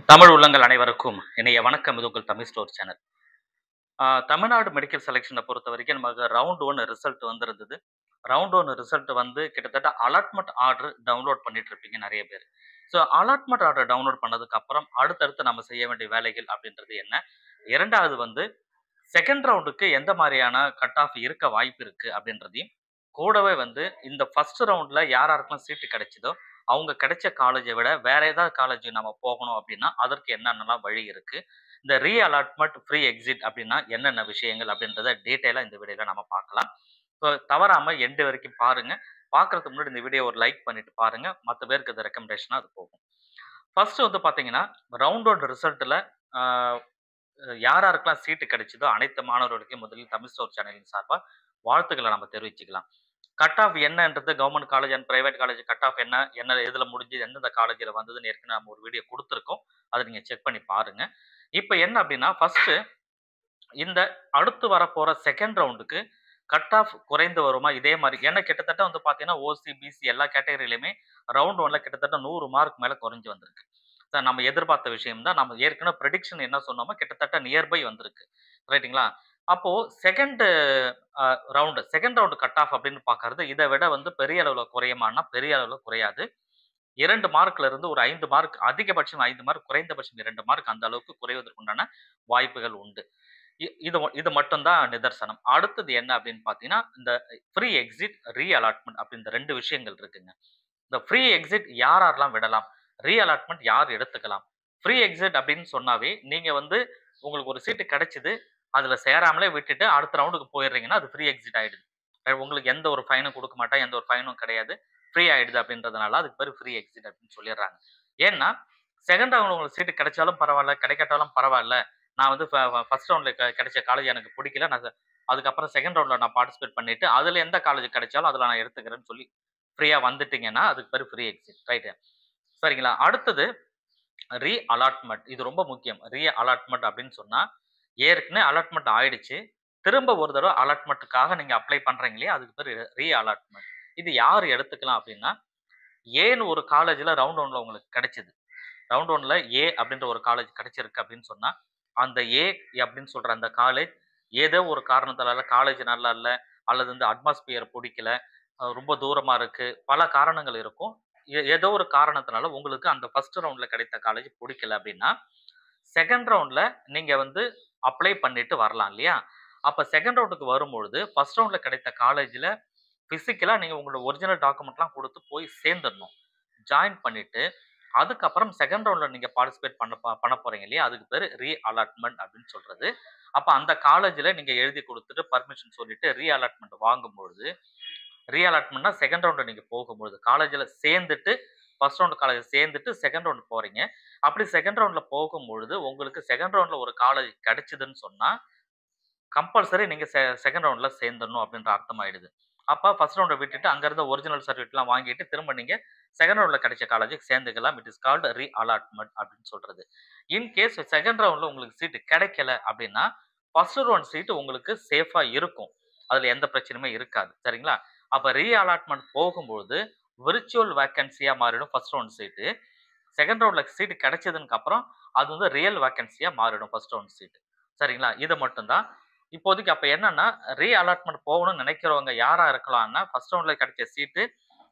தமிழ் உள்ளங்கள் அனைவருக்கும் இணைய வணக்கம். இது உங்கள் Tamil store channel. Tamil Nadu medical செலெக்ஷனை பொறுத்த வரைக்கும் நமக்கு ரவுண்ட் ஒன் ரிசல்ட் வந்திருந்தது. ரவுண்ட் ஒன் ரிசல்ட் வந்து கிட்டத்தட்ட அலாட்மெண்ட் ஆர்டர் டவுன்லோட் பண்ணிட்டு இருப்பீங்க நிறைய பேர். ஸோ அலாட்மெண்ட் ஆர்டர் டவுன்லோட் பண்ணதுக்கு அப்புறம் அடுத்தடுத்து நம்ம செய்ய வேண்டிய வேலைகள் அப்படின்றது என்ன? இரண்டாவது வந்து செகண்ட் ரவுண்டுக்கு எந்த மாதிரியான கட் ஆஃப் இருக்க வாய்ப்பு இருக்கு அப்படின்றதையும், கூடவே வந்து இந்த ஃபர்ஸ்ட் ரவுண்ட்ல யார் யாருக்கெல்லாம் சீட்டு கிடைச்சதோ அவங்க கிடைச்ச காலேஜை விட வேற ஏதாவது காலேஜ் நம்ம போகணும் அப்படின்னா அதற்கு என்னென்னலாம் வழி இருக்கு, இந்த ரீ அலாட்மெண்ட் ஃப்ரீ எக்ஸிட் அப்படின்னா என்னென்ன விஷயங்கள் அப்படின்றத டீட்டெயிலாக இந்த வீடியோல நம்ம பார்க்கலாம். ஸோ தவறாம எண்டு வரைக்கும் பாருங்க. பார்க்கறதுக்கு முன்னாடி இந்த வீடியோ ஒரு லைக் பண்ணிட்டு பாருங்க. மற்ற பேருக்கு இது ரெக்கமெண்டேஷனாக அது போகும். ஃபர்ஸ்ட் வந்து பார்த்தீங்கன்னா ரவுண்ட் ஒன் ரிசல்ட்டில் யார் யாருக்கெல்லாம் சீட்டு கிடைச்சதோ அனைத்து மாணவர்களுக்கும் முதலில் தமிழ் ஸ்டோர் சேனலின் சார்பாக வாழ்த்துக்களை நம்ம தெரிவிச்சுக்கலாம். கட் ஆஃப் என்னன்றது government college and private college cut off என்ன என்ன இதில் முடிஞ்சு எந்தெந்த காலேஜில் வந்ததுன்னு ஏற்கனவே நம்ம ஒரு வீடியோ கொடுத்துருக்கோம். அதை நீங்கள் செக் பண்ணி பாருங்க. இப்போ என்ன அப்படின்னா ஃபர்ஸ்ட் இந்த அடுத்து வரப்போற செகண்ட் ரவுண்டுக்கு கட் ஆஃப் குறைந்து வருமா இதே மாதிரி, ஏன்னா கிட்டத்தட்ட வந்து பார்த்தீங்கன்னா ஓசி பிசி எல்லா கேட்டகரியிலுமே ரவுண்ட் ஒன்ல கிட்டத்தட்ட 100 மார்க் மேலே குறைஞ்சு வந்திருக்கு. சார் நம்ம எதிர்பார்த்த விஷயம் தான். நம்ம ஏற்கனவே ப்ரெடிக்ஷன் என்ன சொன்னோமோ கிட்டத்தட்ட நியர்பை வந்திருக்கு. ரைட்டுங்களா? அப்போ செகண்ட் ரவுண்டு கட் ஆஃப் அப்படின்னு பார்க்கறது இதை விட வந்து பெரிய அளவில் குறையுமானா பெரிய அளவில் குறையாது. 2 மார்க்ல இருந்து ஒரு 5 மார்க், அதிகபட்சம் 5 மார்க், குறைந்தபட்சம் 2 மார்க் அந்த அளவுக்கு குறைவதற்கு உண்டான வாய்ப்புகள் உண்டு. இது மட்டும் தான் நிதர்சனம். அடுத்தது என்ன அப்படின்னு பார்த்தீங்கன்னா, இந்த ஃப்ரீ எக்ஸிட், ரீ அலாட்மெண்ட் அப்படி இந்த 2 விஷயங்கள் இருக்குங்க. இந்த ஃப்ரீ எக்ஸிட் யார் யாரெல்லாம் விடலாம்? ரீ அலாட்மெண்ட் யார் எடுத்துக்கலாம்? ஃப்ரீ எக்ஸிட் அப்படின்னு சொன்னாவே, நீங்க வந்து உங்களுக்கு ஒரு சீட்டு கிடைச்சது. அதுல சேராமலே விட்டுட்டு அடுத்த ரவுண்டுக்கு போயிடுறீங்கன்னா, அது ஃப்ரீ எக்ஸிட் ஆயிடுது. உங்களுக்கு எந்த ஒரு ஃபைனும் குடுக்க மாட்டாங்க. எந்த ஒரு ஃபைனும் கிடையாது. ஃப்ரீ ஆயிடுது அப்படின்றதுனால அதுக்கு பேரு ஃப்ரீ எக்ஸிட் அப்படின்னு சொல்லிடுறாங்க. ஏன்னா, செகண்ட் ரவுண்ட்ல உங்களுக்கு சீட்டு கிடைச்சாலும் பரவால்ல, கிடைக்காட்டாலும் பரவால்ல. நான் வந்து ஃபர்ஸ்ட் ரவுண்ட்ல கிடைச்ச காலேஜ் எனக்கு பிடிக்கல. அதுக்கப்புறம் செகண்ட் ரவுண்ட்ல நான் பார்ட்டிசிபேட் பண்ணிட்டு, அதுல எந்த காலேஜ் கிடைச்சாலும் அதுல நான் எடுத்துக்கிறேன்னு சொல்லி ஃப்ரீயா வந்துட்டீங்கன்னா, அதுக்கு பேரு ஃப்ரீ எக்ஸிட். ரைட். சரிங்களா? அடுத்தது ரீ அலாட்மெண்ட். இது ரொம்ப முக்கியம். ரீ அலாட்மெண்ட் அப்படின்னு சொன்னா, ஏற்கனவே அலாட்மெண்ட் ஆயிடுச்சு. திரும்ப ஒரு தடவ அலாட்மெண்ட்க்காக நீங்க அப்ளை பண்றீங்க இல்லையா? அதுக்கு பேரு ரீ அலாட்மெண்ட். இது யார் எடுத்துக்கலாம் அப்படின்னா, ஏன்னு ஒரு காலேஜ்ல ரவுண்ட் ஒன்ல உங்களுக்கு கிடைச்சது. ரவுண்ட் ஒன்ல ஏ அப்படின்ற ஒரு காலேஜ் கிடைச்சிருக்கு அப்படின்னு சொன்னா, அந்த ஏ அப்படின்னு சொல்ற அந்த காலேஜ் ஏதோ ஒரு காரணத்தால காலேஜ் நல்லா இல்ல, அல்லது வந்து அட்மாஸ்பியர் புடிக்கல, ரொம்ப தூரமா இருக்கு, பல காரணங்கள் இருக்கும். ஏதோ ஒரு காரணத்தினால உங்களுக்கு அந்த ஃபர்ஸ்ட் ரவுண்ட்ல கிடைத்த காலேஜ் புடிக்கல அப்படின்னா, செகண்ட் ரவுண்ட்ல நீங்க வந்து அப்ளை பண்ணிட்டு வரலாம் இல்லையா? அப்ப செகண்ட் ரவுண்டுக்கு வரும்பொழுது, ஃபர்ஸ்ட் ரவுண்ட்ல கிடைத்த காலேஜ்ல பிசிக்கலா நீங்க உங்களோட ஒரிஜினல் டாக்குமெண்ட்லாம் குடுத்து போய் சேர்ந்துடணும். ஜாயின் பண்ணிட்டு, அதுக்கப்புறம் செகண்ட் ரவுண்ட்ல நீங்க பார்ட்டிசிபேட் பண்ண போறீங்க இல்லையா? அதுக்கு பேரு ரீ அலாட்மெண்ட் அப்படின்னு சொல்றது. அப்ப அந்த காலேஜ்ல நீங்க எழுதி குடுத்துட்டு, பர்மிஷன் சொல்லிட்டு ரீ அலாட்மெண்ட் வாங்கும்பொழுது, ரீ அலாட்மெண்ட்னா செகண்ட் ரவுண்ட் நீங்க போகும்பொழுது, காலேஜ்ல சேர்ந்துட்டு, ஃபர்ஸ்ட் ரவுண்ட் காலேஜ் சேர்ந்துட்டு செகண்ட் ரவுண்ட் போறீங்க. அப்படி செகண்ட் ரவுண்ட்ல போகும்பொழுது, உங்களுக்கு செகண்ட் ரவுண்ட்ல ஒரு காலேஜ் கிடைச்சதுன்னு சொன்னா, கம்பல்சரி நீங்க செகண்ட் ரவுண்ட்ல சேர்ந்துடணும் அப்படின்ற அர்த்தம் ஆயிடுது. அப்ப ஃபர்ஸ்ட் ரவுண்ட விட்டுட்டு அங்க இருந்த ஒரிஜினல் சர்டிஃபிகேட்லாம் வாங்கிட்டு திரும்ப நீங்க செகண்ட் ரவுண்ட்ல கிடைச்ச காலேஜுக்கு சேர்ந்துக்கலாம். It is called reallotment அப்படின்னு சொல்றது. இன் கேஸ் செகண்ட் ரவுண்ட்ல உங்களுக்கு சீட் கிடைக்கல அப்படின்னா, ஃபர்ஸ்ட் ரவுண்ட் சீட் உங்களுக்கு சேஃபா இருக்கும். அதுல எந்த பிரச்சனையுமே இருக்காது. சரிங்களா? அப்ப ரீ அலாட்மெண்ட் போகும்போது விர்ச்சுவல் வேக்கன்சியா மாறிடும் ஃபர்ஸ்ட் ரவுண்ட் சீட்டு. செகண்ட் ரவுண்ட்ல சீட் கிடைச்சதுக்கு அப்புறம் அது வந்து ரியல் வேக்கன்சியா மாறிடும் ஃபர்ஸ்ட் ரவுண்ட் சீட். சரிங்களா? இது மட்டும் தான். இப்போதைக்கு அப்ப என்னன்னா, ரீ அலாட்மெண்ட் போகணும்னு நினைக்கிறவங்க யாரா இருக்கலாம்னா, ஃபர்ஸ்ட் ரவுண்ட்ல கிடைச்ச சீட்டு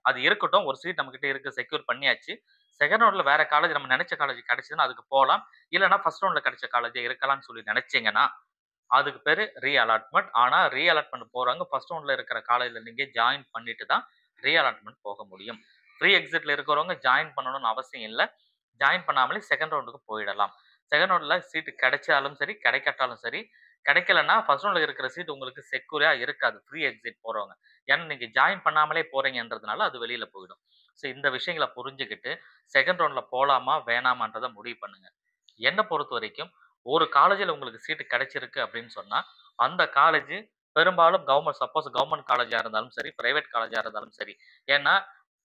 அது இருக்கட்டும். ஒரு சீட் நம்மகிட்ட இருக்கு. செக்யூர் பண்ணியாச்சு. செகண்ட் ரவுண்ட்ல வேற காலேஜ் நம்ம நினைச்ச காலேஜ் கிடைச்சதுன்னா அதுக்கு போலாம். இல்லன்னா ஃபர்ஸ்ட் ரவுண்ட்ல கிடைச்ச காலேஜே இருக்கலாம்னு சொல்லி நினைச்சீங்கன்னா, அதுக்கு பேரு ரீ அலாட்மெண்ட். ஆனா ரீ அலாட்மெண்ட் போறவங்க ஃபர்ஸ்ட் ரவுண்ட்ல இருக்கிற காலேஜ்ல நீங்க ஜாயின் பண்ணிட்டு தான் ரீ அலாட்மெண்ட் போக முடியும். ஃப்ரீ எக்ஸிட்ல இருக்கிறவங்க ஜாயின் பண்ணணும்னு அவசியம் இல்ல. ஜாயின் பண்ணாமலே செகண்ட் ரவுண்டுக்கு போயிடலாம். செகண்ட் ரவுண்ட்ல சீட் கிடைச்சாலும் சரி, கிடைக்காட்டாலும் சரி, கிடைக்கலன்னா ஃபர்ஸ்ட் ரவுண்ட்ல இருக்கிற சீட் உங்களுக்கு செக்யூரா இருக்காது. ஃப்ரீ எக்ஸிட் போறவங்க. ஏன்னா நீங்க ஜாயின் பண்ணாமலே போறீங்கன்றதுனால அது வெளியில போயிடும். ஸோ இந்த விஷயங்கள புரிஞ்சுகிட்டு செகண்ட் ரவுண்ட்ல போலாமா, வேணாமான்றத முடிவு பண்ணுங்க. என்ன பொறுத்தவரைக்கும் ஒரு காலேஜ்ல உங்களுக்கு சீட் கிடைச்சிருக்கு அப்படின்னு சொன்னா, அந்த காலேஜ் பெரும்பாலும் சப்போஸ் கவர்ன்மெண்ட் காலேஜா இருந்தாலும் சரி, பிரைவேட் காலேஜா இருந்தாலும் சரி. ஏன்னா,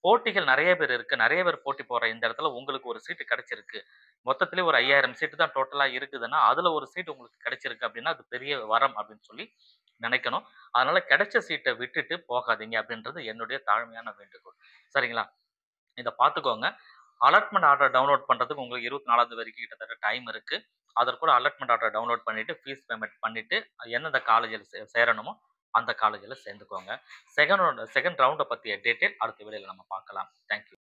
போட்டிகள் நெறைய பேர் இருக்கு. நெறைய பேர் போட்டி போடுற இந்த இடத்துல உங்களுக்கு ஒரு சீட் கிடைச்சிருக்கு. மொத்தத்திலே ஒரு 5000 சீட் தான் டோட்டலா இருக்குதுன்னா, அதுல ஒரு சீட் உங்களுக்கு கிடைச்சிருக்கு அப்படின்னா, அது பெரிய வரம் அப்படின்னு சொல்லி நினைக்கணும். அதனால கிடைச்ச சீட்ட விட்டுட்டு போகாதீங்க அப்படின்றது என்னுடைய தாழ்மையான வேண்டுகோள். சரிங்களா? இத பார்த்துக்கோங்க. அலாட்மெண்ட் ஆர்டர் டவுன்லோட் பண்றதுக்கு உங்களுக்கு 24வது வரைக்கும் கிட்டத்தட்ட டைம் இருக்கு. அதற்குள்ள அலாட்மெண்ட் ஆர்டர் டவுன்லோட் பண்ணிட்டு, ஃபீஸ் பேமெண்ட் பண்ணிட்டு, எந்தெந்த காலேஜ்ல சேரணுமோ அந்த காலேஜ்ல சேர்ந்துக்கோங்க. செகண்ட் ரவுண்ட பத்திய டீட்டெயில் அடுத்த வீடியோல நம்ம பார்க்கலாம். Thank you.